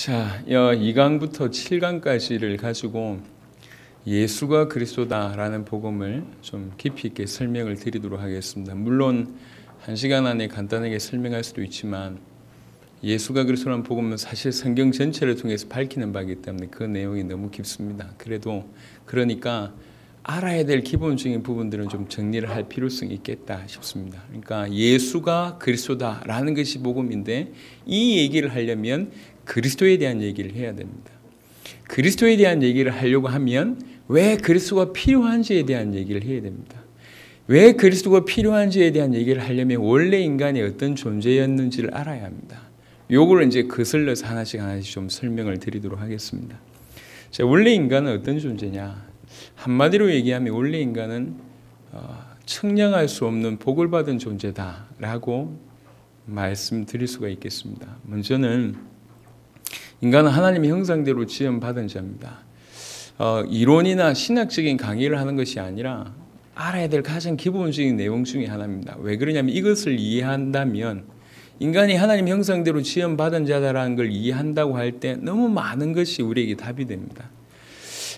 자, 2강부터 7강까지를 가지고 예수가 그리스도다라는 복음을 좀 깊이 있게 설명을 드리도록 하겠습니다. 물론 1시간 안에 간단하게 설명할 수도 있지만 예수가 그리스도라는 복음은 사실 성경 전체를 통해서 밝히는 바이기 때문에 그 내용이 너무 깊습니다. 그러니까 알아야 될 기본적인 부분들은 좀 정리를 할 필요성이 있겠다 싶습니다. 그러니까 예수가 그리스도다라는 것이 복음인데 이 얘기를 하려면 그리스도에 대한 얘기를 해야 됩니다. 그리스도에 대한 얘기를 하려고 하면 왜 그리스도가 필요한지에 대한 얘기를 해야 됩니다. 왜 그리스도가 필요한지에 대한 얘기를 하려면 원래 인간이 어떤 존재였는지를 알아야 합니다. 요걸 이제 거슬러서 하나씩 좀 설명을 드리도록 하겠습니다. 자, 원래 인간은 어떤 존재냐? 한마디로 얘기하면 원래 인간은 측량할 수 없는 복을 받은 존재다라고 말씀드릴 수가 있겠습니다. 먼저는 인간은 하나님의 형상대로 지음받은 자입니다. 이론이나 신학적인 강의를 하는 것이 아니라 알아야 될 가장 기본적인 내용 중에 하나입니다. 왜 그러냐면 이것을 이해한다면 인간이 하나님 형상대로 지음받은 자다라는 걸 이해한다고 할 때 너무 많은 것이 우리에게 답이 됩니다.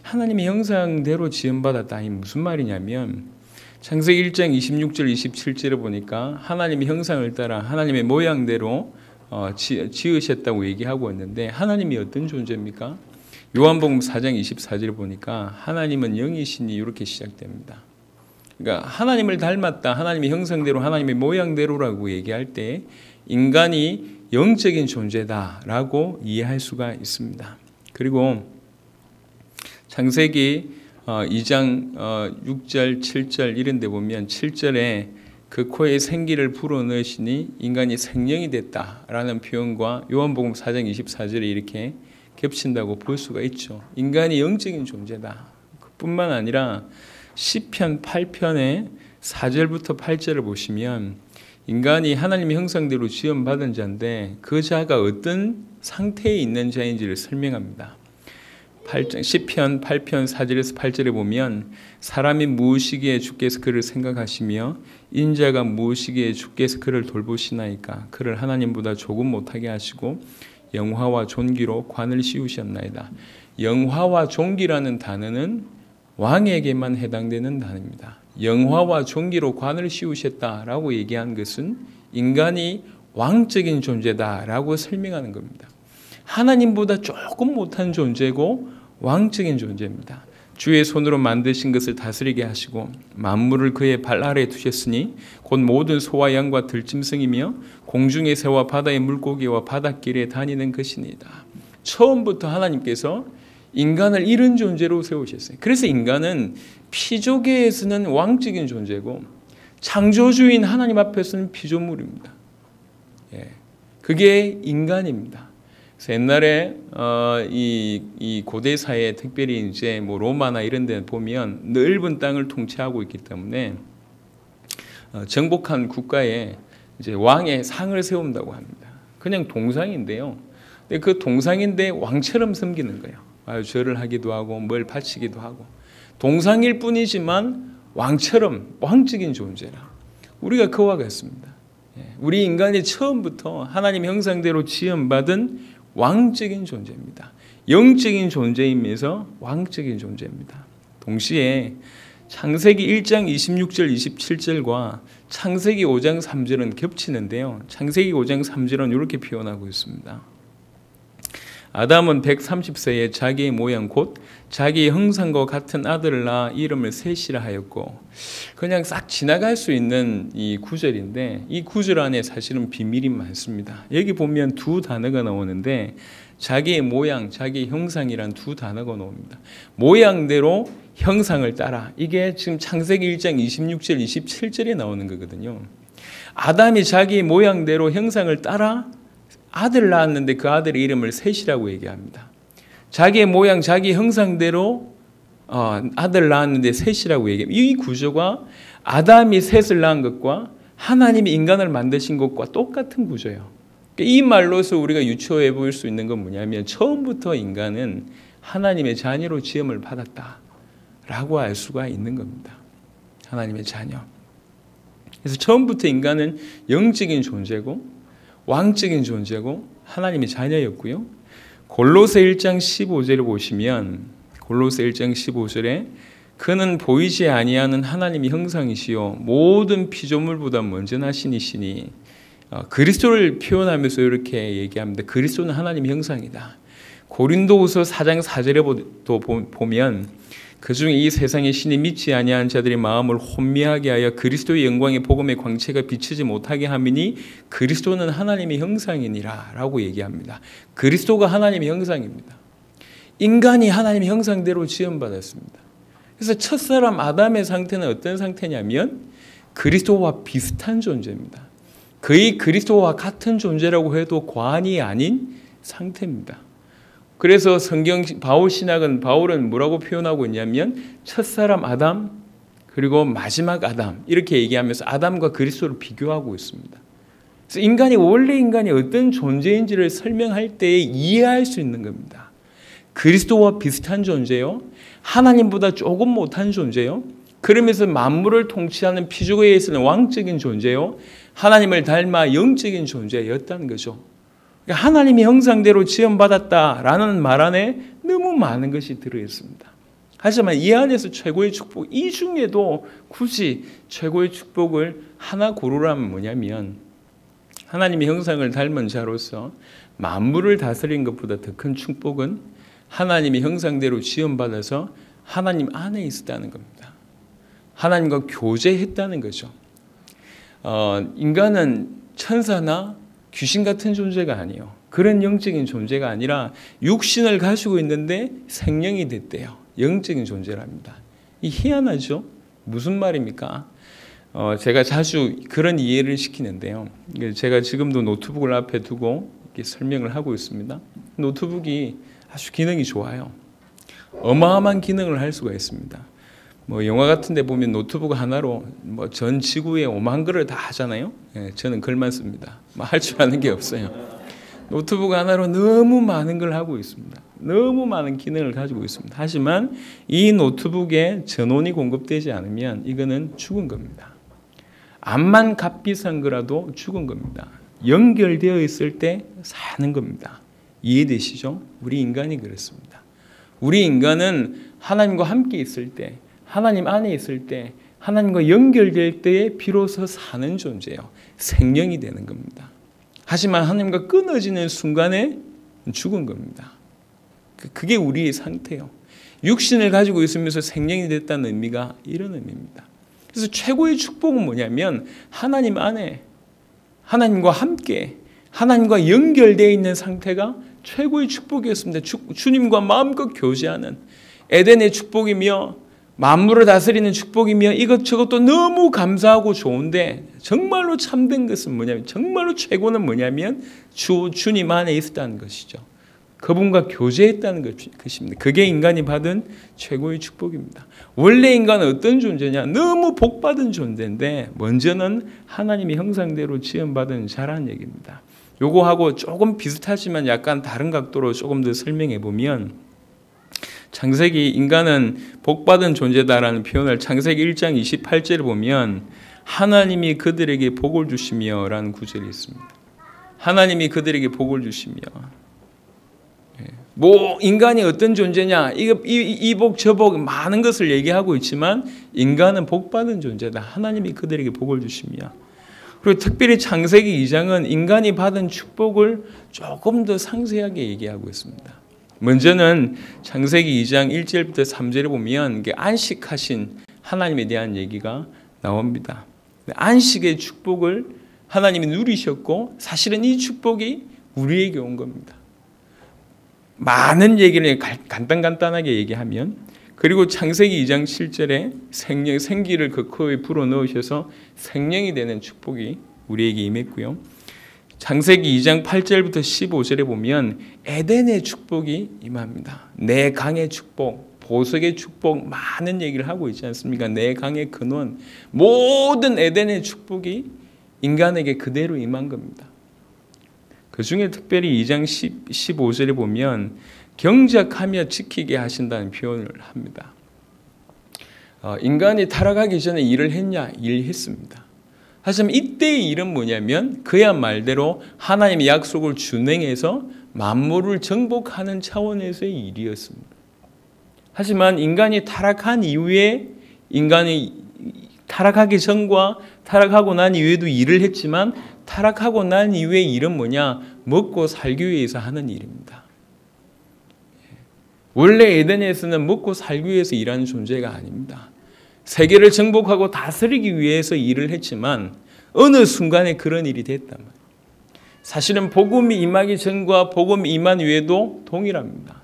하나님의 형상대로 지음받았다. 이 무슨 말이냐면 창세기 1장 26절 27절에 보니까 하나님의 형상을 따라 하나님의 모양대로 지으셨다고 얘기하고 있는데 하나님이 어떤 존재입니까? 요한복음 4장 24절에 보니까 하나님은 영이시니 이렇게 시작됩니다. 그러니까 하나님을 닮았다, 하나님의 형상대로, 하나님의 모양대로라고 얘기할 때 인간이 영적인 존재다라고 이해할 수가 있습니다. 그리고 창세기 2장 6절, 7절 이런 데 보면 7절에 그 코에 생기를 불어넣으시니 인간이 생명이 됐다라는 표현과 요한복음 4장 24절에 이렇게 겹친다고 볼 수가 있죠. 인간이 영적인 존재다. 그뿐만 아니라 시편 8편의 4절부터 8절을 보시면 인간이 하나님의 형상대로 지음받은 자인데 그 자가 어떤 상태에 있는 자인지를 설명합니다. 시편 8편 4절에서 8절에 보면 사람이 무엇이기에 주께서 그를 생각하시며 인자가 무엇이기에 주께서 그를 돌보시나이까. 그를 하나님보다 조금 못하게 하시고 영화와 존귀로 관을 씌우셨나이다. 영화와 존귀라는 단어는 왕에게만 해당되는 단어입니다. 영화와 존귀로 관을 씌우셨다라고 얘기한 것은 인간이 왕적인 존재다라고 설명하는 겁니다. 하나님보다 조금 못한 존재고 왕적인 존재입니다. 주의 손으로 만드신 것을 다스리게 하시고 만물을 그의 발 아래에 두셨으니 곧 모든 소와 양과 들짐승이며 공중의 새와 바다의 물고기와 바닷길에 다니는 것이니이다. 처음부터 하나님께서 인간을 이런 존재로 세우셨어요. 그래서 인간은 피조계에서는 왕적인 존재고 창조주인 하나님 앞에서는 피조물입니다. 그게 인간입니다. 그래서 옛날에 이 고대 사회, 특별히 이제 뭐 로마나 이런 데 보면 넓은 땅을 통치하고 있기 때문에 정복한 국가에 이제 왕의 상을 세운다고 합니다. 그냥 동상인데요. 근데 그 동상인데 왕처럼 섬기는 거예요. 절을 하기도 하고 뭘 바치기도 하고 동상일 뿐이지만 왕처럼 왕적인 존재라. 우리가 그와 같습니다. 우리 인간이 처음부터 하나님 형상대로 지음받은 왕적인 존재입니다. 영적인 존재이면서 왕적인 존재입니다. 동시에 창세기 1장 26절 27절과 창세기 5장 3절은 겹치는데요. 창세기 5장 3절은 이렇게 표현하고 있습니다. 아담은 130세에 자기의 모양 곧 자기의 형상과 같은 아들을 낳아 이름을 셋이라 하였고, 그냥 싹 지나갈 수 있는 이 구절인데 이 구절 안에 사실은 비밀이 많습니다. 여기 보면 두 단어가 나오는데 자기의 모양, 자기의 형상이란 두 단어가 나옵니다. 모양대로 형상을 따라, 이게 지금 창세기 1장 26절 27절에 나오는 거거든요. 아담이 자기의 모양대로 형상을 따라 아들을 낳았는데 그 아들의 이름을 셋이라고 얘기합니다. 자기의 모양, 자기 형상대로 아들을 낳았는데 셋이라고 얘기합니다. 이 구조가 아담이 셋을 낳은 것과 하나님이 인간을 만드신 것과 똑같은 구조예요. 이 말로서 우리가 유추해 볼 수 있는 건 뭐냐면 처음부터 인간은 하나님의 자녀로 지음을 받았다라고 알 수가 있는 겁니다. 하나님의 자녀. 그래서 처음부터 인간은 영적인 존재고 왕적인 존재고 하나님의 자녀였고요. 골로새 1장 15절을 보시면 골로새 1장 15절에 그는 보이지 아니하는 하나님의 형상이시요 모든 피조물보다 먼저 나신 이시니 그리스도를 표현하면서 이렇게 얘기합니다. 그리스도는 하나님의 형상이다. 고린도후서 4장 4절에도 보면 그중에 이 세상의 신이 믿지 아니하는 자들의 마음을 혼미하게 하여 그리스도의 영광의 복음의 광채가 비치지 못하게 함이니 그리스도는 하나님의 형상이니라 라고 얘기합니다. 그리스도가 하나님의 형상입니다. 인간이 하나님의 형상대로 지음받았습니다. 그래서 첫사람 아담의 상태는 어떤 상태냐면 그리스도와 비슷한 존재입니다. 거의 그리스도와 같은 존재라고 해도 과언이 아닌 상태입니다. 그래서 성경 바울은 뭐라고 표현하고 있냐면 첫사람 아담 그리고 마지막 아담 이렇게 얘기하면서 아담과 그리스도를 비교하고 있습니다. 그래서 원래 인간이 어떤 존재인지를 설명할 때 이해할 수 있는 겁니다. 그리스도와 비슷한 존재요. 하나님보다 조금 못한 존재요. 그러면서 만물을 통치하는 피조계에서는 왕적인 존재요. 하나님을 닮아 영적인 존재였다는 거죠. 그러니까 하나님의 형상대로 지음받았다라는 말 안에 너무 많은 것이 들어있습니다. 하지만 이 안에서 최고의 축복, 이 중에도 굳이 최고의 축복을 하나 고르라면 뭐냐면 하나님의 형상을 닮은 자로서 만물을 다스린 것보다 더 큰 축복은 하나님의 형상대로 지음받아서 하나님 안에 있었다는 겁니다. 하나님과 교제했다는 거죠. 인간은 천사나 귀신 같은 존재가 아니에요. 그런 영적인 존재가 아니라 육신을 가지고 있는데 생명이 됐대요. 영적인 존재랍니다. 이 희한하죠? 무슨 말입니까? 제가 자주 그런 이해를 시키는데요. 제가 지금도 노트북을 앞에 두고 이렇게 설명을 하고 있습니다. 노트북이 아주 기능이 좋아요. 어마어마한 기능을 할 수가 있습니다. 영화 같은 데 보면 노트북 하나로 전 지구에 5만 글을 다 하잖아요. 저는 글만 씁니다. 할 줄 아는 게 없어요. 노트북 하나로 너무 많은 걸 하고 있습니다. 너무 많은 기능을 가지고 있습니다. 하지만 이 노트북에 전원이 공급되지 않으면 이거는 죽은 겁니다. 암만 값비싼 거라도 죽은 겁니다. 연결되어 있을 때 사는 겁니다. 이해되시죠? 우리 인간이 그렇습니다. 우리 인간은 하나님과 함께 있을 때, 하나님 안에 있을 때, 하나님과 연결될 때에 비로소 사는 존재예요. 생명이 되는 겁니다. 하지만 하나님과 끊어지는 순간에 죽은 겁니다. 그게 우리의 상태예요. 육신을 가지고 있으면서 생명이 됐다는 의미가 이런 의미입니다. 그래서 최고의 축복은 뭐냐면 하나님 안에, 하나님과 함께, 하나님과 연결되어 있는 상태가 최고의 축복이었습니다. 주님과 마음껏 교제하는 에덴의 축복이며 만물을 다스리는 축복이며 이것저것도 너무 감사하고 좋은데 정말로 참된 것은 뭐냐면 정말로 최고는 뭐냐면 주님 안에 있었다는 것이죠. 그분과 교제했다는 것입니다. 그게 인간이 받은 최고의 축복입니다. 원래 인간은 어떤 존재냐? 너무 복받은 존재인데 먼저는 하나님의 형상대로 지음받은 자라는 얘기입니다. 요거하고 조금 비슷하지만 약간 다른 각도로 조금 더 설명해 보면 창세기 인간은 복받은 존재다라는 표현을 창세기 1장 28절에 보면 하나님이 그들에게 복을 주시며 라는 구절이 있습니다. 하나님이 그들에게 복을 주시며 인간이 어떤 존재냐 이 복 저 복 많은 것을 얘기하고 있지만 인간은 복받은 존재다. 하나님이 그들에게 복을 주시며 그리고 특별히 창세기 2장은 인간이 받은 축복을 조금 더 상세하게 얘기하고 있습니다. 먼저는 창세기 2장 1절부터 3절에 보면 안식하신 하나님에 대한 얘기가 나옵니다. 안식의 축복을 하나님이 누리셨고 사실은 이 축복이 우리에게 온 겁니다. 많은 얘기를 간단하게 얘기하면 그리고 창세기 2장 7절에 생기를 그 코에 불어넣으셔서 생명이 되는 축복이 우리에게 임했고요. 창세기 2장 8절부터 15절에 보면 에덴의 축복이 임합니다. 내 강의 축복, 보석의 축복 많은 얘기를 하고 있지 않습니까? 내 강의 근원, 모든 에덴의 축복이 인간에게 그대로 임한 겁니다. 그 중에 특별히 2장 15절에 보면 경작하며 지키게 하신다는 표현을 합니다. 인간이 타락하기 전에 일을 했냐? 일했습니다. 하지만 이때의 일은 뭐냐면 그야 말대로 하나님의 약속을 준행해서 만물을 정복하는 차원에서의 일이었습니다. 하지만 인간이 타락한 이후에 인간이 타락하기 전과 타락하고 난 이후에도 일을 했지만 타락하고 난 이후의 일은 뭐냐? 먹고 살기 위해서 하는 일입니다. 원래 에덴에서는 먹고 살기 위해서 일하는 존재가 아닙니다. 세계를 정복하고 다스리기 위해서 일을 했지만 어느 순간에 그런 일이 됐단 말이에요. 사실은 복음이 임하기 전과 복음이 임한 이후에도 동일합니다.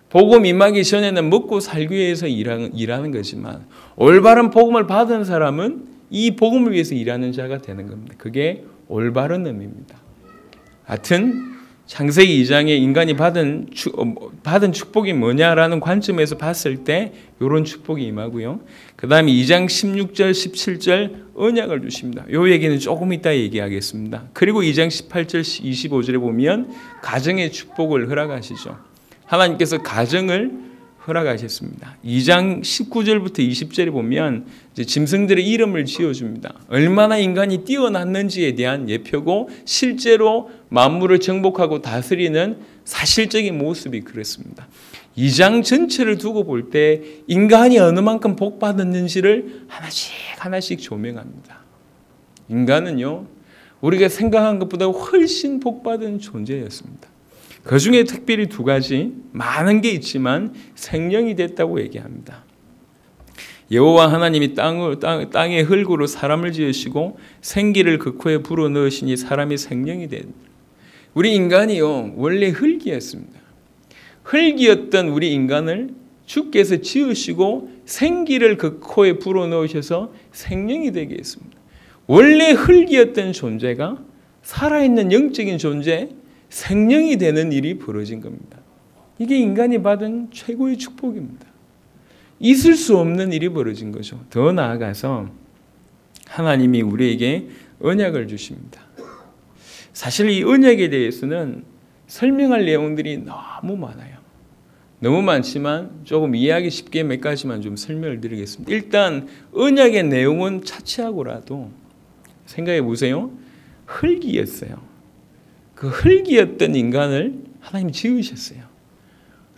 복음 임하기 전에는 먹고 살기 위해서 일하는 거지만 올바른 복음을 받은 사람은 이 복음을 위해서 일하는 자가 되는 겁니다. 그게 올바른 의미입니다. 하여튼 창세기 2장에 인간이 받은 축복이 뭐냐라는 관점에서 봤을 때 이런 축복이 임하고요. 그 다음에 2장 16절 17절 언약을 주십니다. 이 얘기는 조금 이따 얘기하겠습니다. 그리고 2장 18절 25절에 보면 가정의 축복을 허락하시죠. 하나님께서 가정을 허락하셨습니다. 2장 19절부터 20절에 보면 이제 짐승들의 이름을 지어줍니다. 얼마나 인간이 뛰어났는지에 대한 예표고 실제로 만물을 정복하고 다스리는 사실적인 모습이 그렇습니다. 2장 전체를 두고 볼 때 인간이 어느 만큼 복받았는지를 하나씩 조명합니다. 인간은요, 우리가 생각한 것보다 훨씬 복받은 존재였습니다. 그 중에 특별히 두 가지, 많은 게 있지만 생령이 됐다고 얘기합니다. 여호와 하나님이 땅의 흙으로 사람을 지으시고 생기를 그 코에 불어넣으시니 사람이 생령이 된. 우리 인간이요, 원래 흙이었습니다. 흙이었던 우리 인간을 주께서 지으시고 생기를 그 코에 불어넣으셔서 생령이 되게 했습니다. 원래 흙이었던 존재가 살아있는 영적인 존재, 생령이 되는 일이 벌어진 겁니다. 이게 인간이 받은 최고의 축복입니다. 있을 수 없는 일이 벌어진 거죠. 더 나아가서 하나님이 우리에게 언약을 주십니다. 사실 이 언약에 대해서는 설명할 내용들이 너무 많아요. 너무 많지만 조금 이해하기 쉽게 몇 가지만 좀 설명을 드리겠습니다. 일단 언약의 내용은 차치하고라도 생각해 보세요. 흙이었어요. 그 흙이었던 인간을 하나님이 지으셨어요.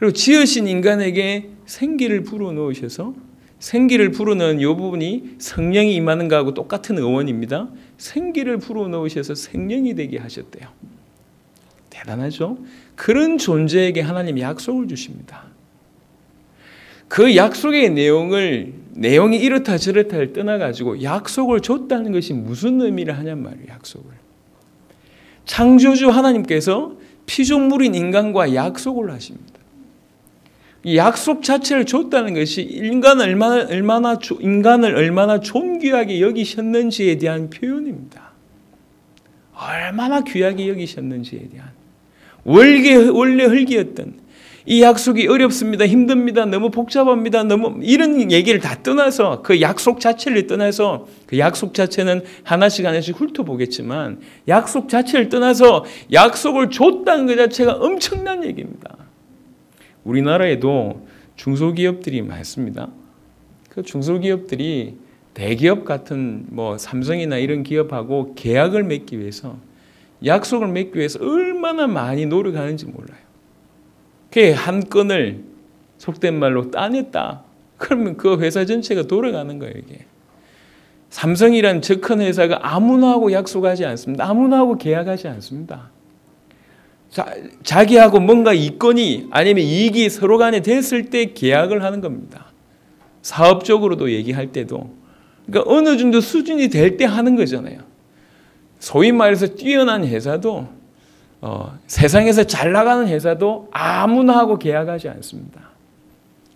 그리고 지으신 인간에게 생기를 불어넣으셔서 생기를 불어넣은 이 부분이 성령이 임하는 것하고 똑같은 어원입니다. 생기를 불어넣으셔서 생령이 되게 하셨대요. 대단하죠? 그런 존재에게 하나님이 약속을 주십니다. 그 약속의 내용이 이렇다 저렇다를 떠나가지고 약속을 줬다는 것이 무슨 의미를 하냔 말이에요. 약속을. 창조주 하나님께서 피조물인 인간과 약속을 하십니다. 이 약속 자체를 줬다는 것이 인간을 얼마나 존귀하게 여기셨는지에 대한 표현입니다. 얼마나 귀하게 여기셨는지에 대한. 원래 흙이었던 이 약속이 어렵습니다. 힘듭니다. 너무 복잡합니다. 너무 이런 얘기를 다 떠나서 그 약속 자체를 떠나서 그 약속 자체는 하나씩 훑어보겠지만 약속 자체를 떠나서 약속을 줬다는 것 자체가 엄청난 얘기입니다. 우리나라에도 중소기업들이 많습니다. 그 중소기업들이 대기업 같은 삼성이나 이런 기업하고 계약을 맺기 위해서 약속을 맺기 위해서 얼마나 많이 노력하는지 몰라요. 그 한 건을 속된 말로 따냈다. 그러면 그 회사 전체가 돌아가는 거예요, 이게. 삼성이란 저 큰 회사가 아무나 하고 약속하지 않습니다. 아무나 하고 계약하지 않습니다. 자기하고 뭔가 이권이 아니면 이익이 서로 간에 됐을 때 계약을 하는 겁니다. 사업적으로도 얘기할 때도. 그러니까 어느 정도 수준이 될 때 하는 거잖아요. 소위 말해서 뛰어난 회사도 세상에서 잘 나가는 회사도 아무나 하고 계약하지 않습니다.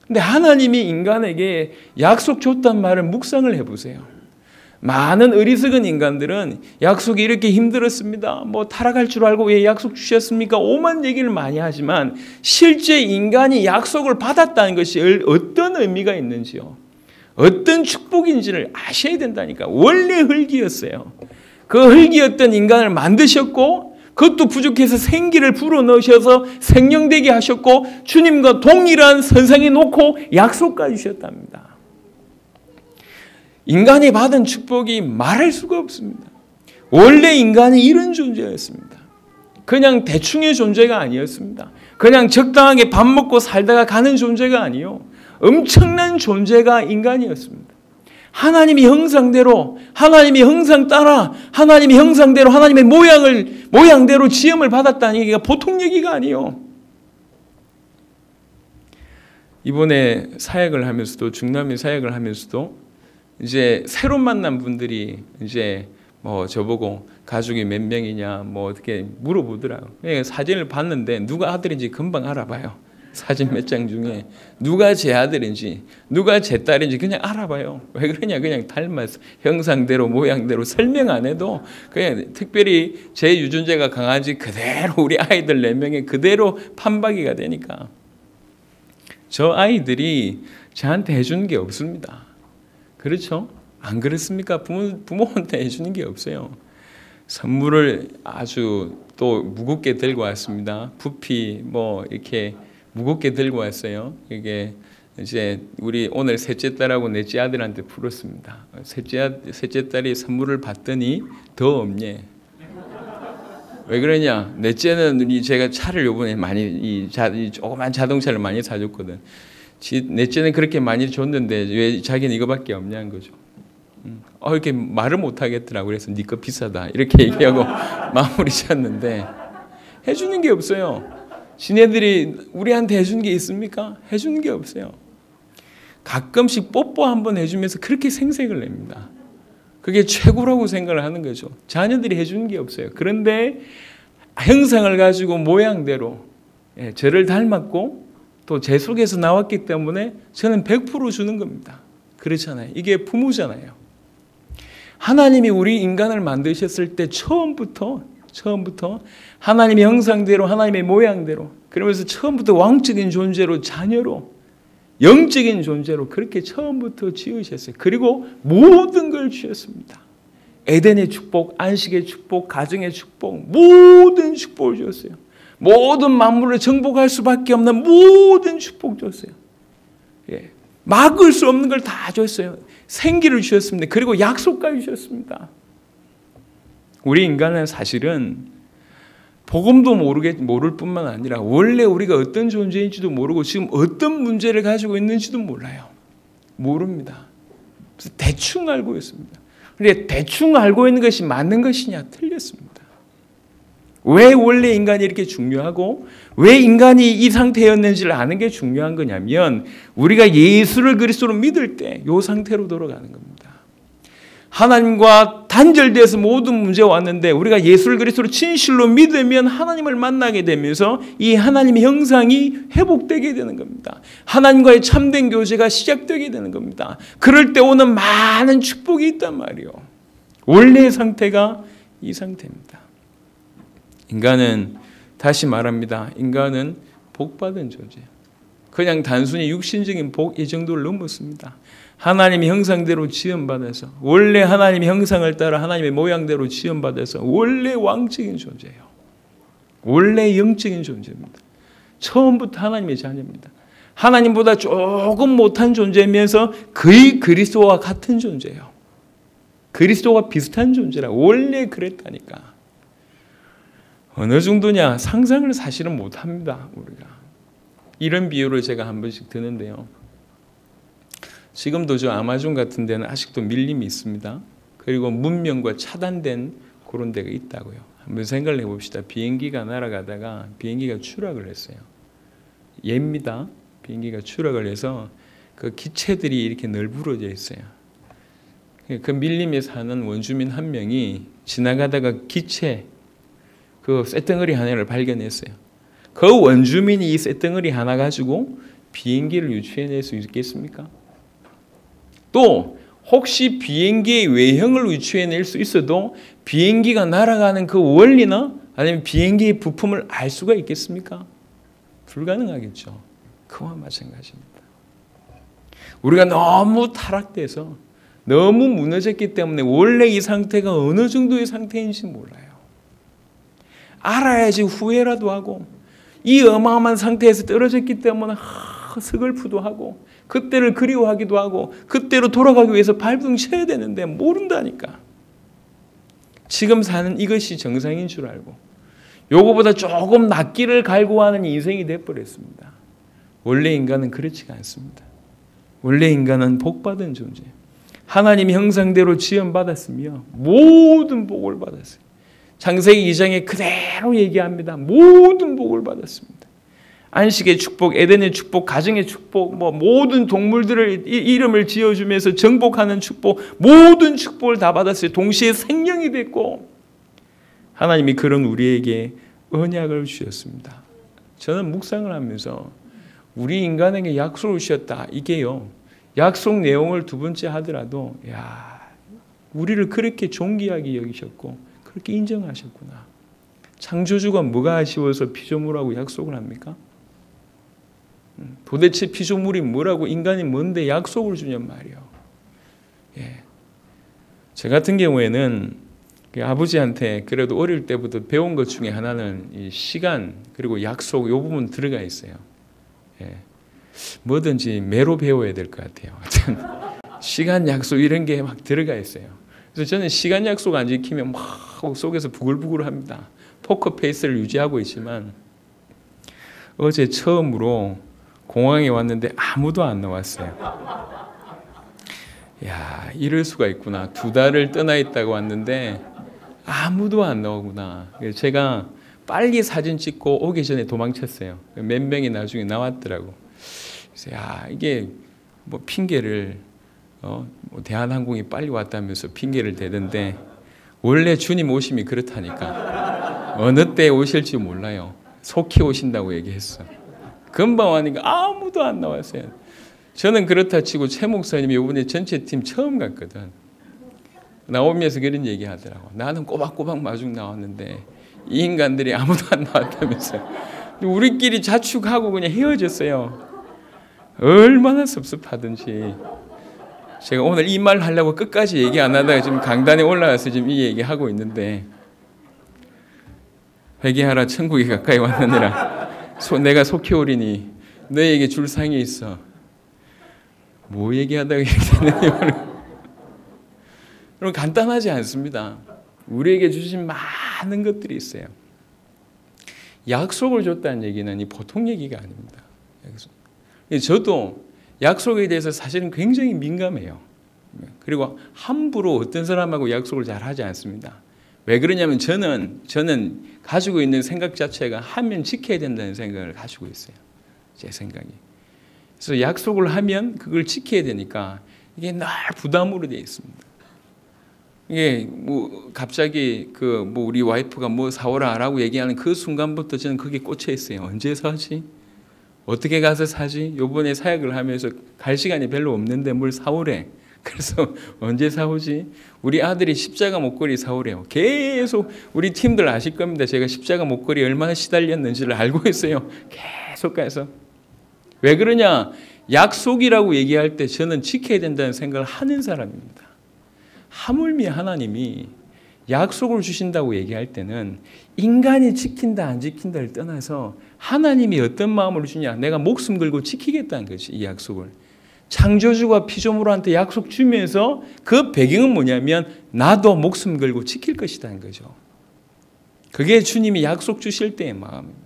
근데 하나님이 인간에게 약속 줬단 말을 묵상을 해보세요. 많은 어리석은 인간들은 약속이 이렇게 힘들었습니다. 타락할 줄 알고 왜 약속 주셨습니까? 오만 얘기를 많이 하지만 실제 인간이 약속을 받았다는 것이 어떤 의미가 있는지요. 어떤 축복인지를 아셔야 된다니까. 원래 흙이었어요. 그 흙이었던 인간을 만드셨고 그것도 부족해서 생기를 불어넣으셔서 생명되게 하셨고 주님과 동일한 선상에 놓고 약속까지 주셨답니다. 인간이 받은 축복이 말할 수가 없습니다. 원래 인간이 이런 존재였습니다. 그냥 대충의 존재가 아니었습니다. 그냥 적당하게 밥 먹고 살다가 가는 존재가 아니요. 엄청난 존재가 인간이었습니다. 하나님의 형상대로, 하나님의 형상 따라, 하나님의 형상대로, 하나님의 모양대로 지음을 받았다는 얘기가 보통 얘기가 아니요. 이번에 사역을 하면서도, 중남미 사역을 하면서도 이제 새로 만난 분들이 이제 뭐 저보고 가족이 몇 명이냐 뭐 어떻게 물어보더라고요. 사진을 봤는데 누가 아들인지 금방 알아봐요. 사진 몇 장 중에 누가 제 아들인지 누가 제 딸인지 그냥 알아봐요. 왜 그러냐, 그냥 닮아서 형상대로 모양대로 설명 안 해도 그냥 특별히 제 유전자가 강아지 그대로 우리 아이들 4명에 그대로 판박이가 되니까. 저 아이들이 저한테 해주는 게 없습니다. 그렇죠? 안 그렇습니까? 부모한테 해주는 게 없어요. 선물을 아주 또 무겁게 들고 왔습니다. 부피 뭐 이렇게 무겁게 들고 왔어요. 이게 이제 우리 오늘 셋째 딸하고 넷째 아들한테 풀었습니다. 셋째 딸이 선물을 받더니 더 없네. 왜 그러냐? 넷째는 제가 차를 요번에 많이 조그만 자동차를 많이 사줬거든. 넷째는 그렇게 많이 줬는데 왜 자기는 이거밖에 없냐는 거죠. 이렇게 말을 못 하겠더라고. 그래서 네 거 비싸다 이렇게 얘기하고 마무리 쳤는데 해주는 게 없어요. 지네들이 우리한테 해준 게 있습니까? 해주는 게 없어요. 가끔씩 뽀뽀 한번 해주면서 그렇게 생색을 냅니다. 그게 최고라고 생각을 하는 거죠. 자녀들이 해주는 게 없어요. 그런데 형상을 가지고 모양대로 저를 닮았고 또 제 속에서 나왔기 때문에 저는 100% 주는 겁니다. 그렇잖아요. 이게 부모잖아요. 하나님이 우리 인간을 만드셨을 때 처음부터 하나님의 형상대로, 하나님의 모양대로, 그러면서 처음부터 왕적인 존재로, 자녀로, 영적인 존재로 그렇게 처음부터 지으셨어요. 그리고 모든 걸 주셨습니다. 에덴의 축복, 안식의 축복, 가정의 축복, 모든 축복을 주었어요. 모든 만물을 정복할 수밖에 없는 모든 축복 줬어요. 막을 수 없는 걸 다 줬어요. 생기를 주셨습니다. 그리고 약속까지 주셨습니다. 우리 인간은 사실은 복음도 모를 뿐만 아니라 원래 우리가 어떤 존재인지도 모르고 지금 어떤 문제를 가지고 있는지도 몰라요. 모릅니다. 그래서 대충 알고 있습니다. 그런데 대충 알고 있는 것이 맞는 것이냐? 틀렸습니다. 왜 원래 인간이 이렇게 중요하고 왜 인간이 이 상태였는지를 아는 게 중요한 거냐면 우리가 예수를 그리스도로 믿을 때 이 상태로 돌아가는 겁니다. 하나님과 단절돼서 모든 문제가 왔는데 우리가 예수를 그리스도로 진실로 믿으면 하나님을 만나게 되면서 이 하나님의 형상이 회복되게 되는 겁니다. 하나님과의 참된 교제가 시작되게 되는 겁니다. 그럴 때 오는 많은 축복이 있단 말이에요. 원래의 상태가 이 상태입니다. 인간은 다시 말합니다. 인간은 복받은 존재예요. 그냥 단순히 육신적인 복 이 정도를 넘었습니다. 하나님의 형상대로 지음받아서 원래 하나님의 형상을 따라 하나님의 모양대로 지음받아서 원래 왕적인 존재예요. 원래 영적인 존재입니다. 처음부터 하나님의 자녀입니다. 하나님보다 조금 못한 존재면서 거의 그리스도와 같은 존재예요. 그리스도와 비슷한 존재라 원래 그랬다니까. 어느 정도냐 상상을 사실은 못합니다. 우리가 이런 비유를 제가 한 번씩 드는데요. 지금도 저 아마존 같은 데는 아직도 밀림이 있습니다. 그리고 문명과 차단된 그런 데가 있다고요. 한번 생각을 해봅시다. 비행기가 날아가다가 비행기가 추락을 했어요. 예입니다. 비행기가 추락을 해서 그 기체들이 이렇게 널브러져 있어요. 그 밀림에 사는 원주민 한 명이 지나가다가 기체 그 쇳덩어리 하나를 발견했어요. 그 원주민이 이 쇳덩어리 하나 가지고 비행기를 유추해낼 수 있겠습니까? 또 혹시 비행기의 외형을 유추해낼 수 있어도 비행기가 날아가는 그 원리나 아니면 비행기의 부품을 알 수가 있겠습니까? 불가능하겠죠. 그와 마찬가지입니다. 우리가 너무 타락돼서 너무 무너졌기 때문에 원래 이 상태가 어느 정도의 상태인지 몰라요. 알아야지 후회라도 하고 이 어마어마한 상태에서 떨어졌기 때문에 서글프도 하고 그때를 그리워하기도 하고 그때로 돌아가기 위해서 발버둥 쳐야 되는데 모른다니까. 지금 사는 이것이 정상인 줄 알고 요거보다 조금 낫기를 갈구하는 인생이 돼버렸습니다. 원래 인간은 그렇지가 않습니다. 원래 인간은 복받은 존재. 하나님 형상대로 지음받았으며 모든 복을 받았어요. 창세기 2장에 그대로 얘기합니다. 모든 복을 받았습니다. 안식의 축복, 에덴의 축복, 가정의 축복, 모든 동물들을 이름을 지어주면서 정복하는 축복, 모든 축복을 다 받았어요. 동시에 생명이 됐고 하나님이 그런 우리에게 언약을 주셨습니다. 저는 묵상을 하면서 우리 인간에게 약속을 주셨다. 이게요. 약속 내용을 두 번째 하더라도 우리를 그렇게 존귀하게 여기셨고 그렇게 인정하셨구나. 창조주가 뭐가 아쉬워서 피조물하고 약속을 합니까? 도대체 피조물이 뭐라고 인간이 뭔데 약속을 주냔 말이요. 제 같은 경우에는 아버지한테 그래도 어릴 때부터 배운 것 중에 하나는 이 시간 그리고 약속 이 부분 들어가 있어요. 뭐든지 매로 배워야 될 것 같아요. 시간 약속 이런 게 막 들어가 있어요. 그래서 저는 시간 약속 안 지키면 막 속에서 부글부글합니다. 포커 페이스를 유지하고 있지만 어제 처음으로 공항에 왔는데 아무도 안 나왔어요. 이럴 수가 있구나. 2달을 떠나 있다고 왔는데 아무도 안 나오구나. 제가 빨리 사진 찍고 오기 전에 도망쳤어요. 몇 명이 나중에 나왔더라고. 그래서 이게 뭐 핑계를 대한항공이 빨리 왔다면서 핑계를 대던데 원래 주님 오심이 그렇다니까. 어느 때 오실지 몰라요. 속히 오신다고 얘기했어. 금방 와니까 아무도 안 나왔어요. 저는 그렇다 치고 최 목사님이 이번에 전체 팀 처음 갔거든. 나오면서 그런 얘기 하더라고. 나는 꼬박꼬박 마중 나왔는데 이 인간들이 아무도 안 나왔다면서. 우리끼리 자축하고 그냥 헤어졌어요. 얼마나 섭섭하든지. 제가 오늘 이 말 하려고 끝까지 얘기 안 하다가 지금 강단에 올라가서 지금 이 얘기하고 있는데 회개하라 천국이 가까이 왔느니라. 내가 속히 오리니 너에게 줄 상이 있어. 뭐 얘기하다가 얘기했는지 여러분 간단하지 않습니다. 우리에게 주신 많은 것들이 있어요. 약속을 줬다는 얘기는 이 보통 얘기가 아닙니다. 저도 약속에 대해서 사실은 굉장히 민감해요. 그리고 함부로 어떤 사람하고 약속을 잘 하지 않습니다. 왜 그러냐면 저는 가지고 있는 생각 자체가 하면 지켜야 된다는 생각을 가지고 있어요. 제 생각이. 그래서 약속을 하면 그걸 지켜야 되니까 이게 늘 부담으로 되어 있습니다. 이게 갑자기 우리 와이프가 뭐 사오라라고 얘기하는 그 순간부터 저는 그게 꽂혀 있어요. 언제 사지? 어떻게 가서 사지? 요번에 사역을 하면서 갈 시간이 별로 없는데 뭘 사오래. 그래서 언제 사오지? 우리 아들이 십자가 목걸이 사오래요. 계속 우리 팀들 아실 겁니다. 제가 십자가 목걸이 얼마나 시달렸는지를 알고 있어요. 계속 가서. 왜 그러냐? 약속이라고 얘기할 때 저는 지켜야 된다는 생각을 하는 사람입니다. 하물며 하나님이 약속을 주신다고 얘기할 때는 인간이 지킨다 안 지킨다를 떠나서 하나님이 어떤 마음으로 주냐. 내가 목숨 걸고 지키겠다는 거지. 이 약속을. 창조주가 피조물한테 약속 주면서 그 배경은 뭐냐면 나도 목숨 걸고 지킬 것이라는 거죠. 그게 주님이 약속 주실 때의 마음입니다.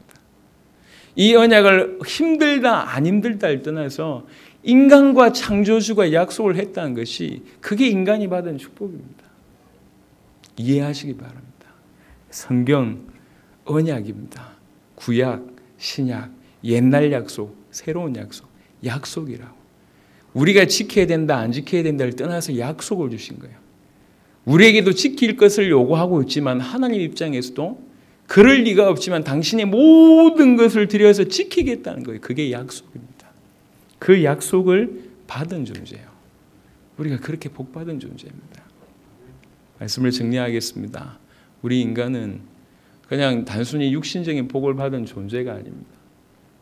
이 언약을 힘들다 안 힘들다를 떠나서 인간과 창조주가 약속을 했다는 것이 그게 인간이 받은 축복입니다. 이해하시기 바랍니다. 성경 언약입니다. 구약, 신약, 옛날 약속, 새로운 약속, 약속이라고. 우리가 지켜야 된다, 안 지켜야 된다를 떠나서 약속을 주신 거예요. 우리에게도 지킬 것을 요구하고 있지만 하나님 입장에서도 그럴 리가 없지만 당신의 모든 것을 들여서 지키겠다는 거예요. 그게 약속입니다. 그 약속을 받은 존재예요. 우리가 그렇게 복받은 존재입니다. 말씀을 정리하겠습니다. 우리 인간은 그냥 단순히 육신적인 복을 받은 존재가 아닙니다.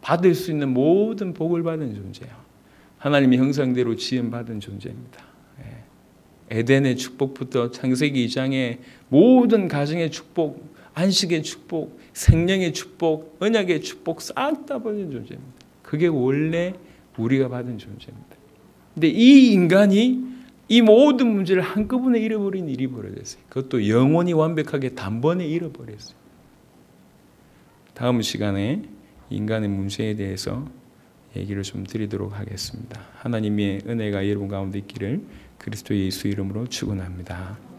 받을 수 있는 모든 복을 받은 존재예요. 하나님의 형상대로 지음받은 존재입니다. 에덴의 축복부터 창세기 2장의 모든 가정의 축복, 안식의 축복, 생명의 축복, 언약의 축복 싹 다 받은 존재입니다. 그게 원래 우리가 받은 존재입니다. 근데 이 인간이 이 모든 문제를 한꺼번에 잃어버린 일이 벌어졌어요. 그것도 영원히 완벽하게 단번에 잃어버렸어요. 다음 시간에 인간의 문제에 대해서 얘기를 좀 드리도록 하겠습니다. 하나님의 은혜가 여러분 가운데 있기를 그리스도 예수 이름으로 축원합니다.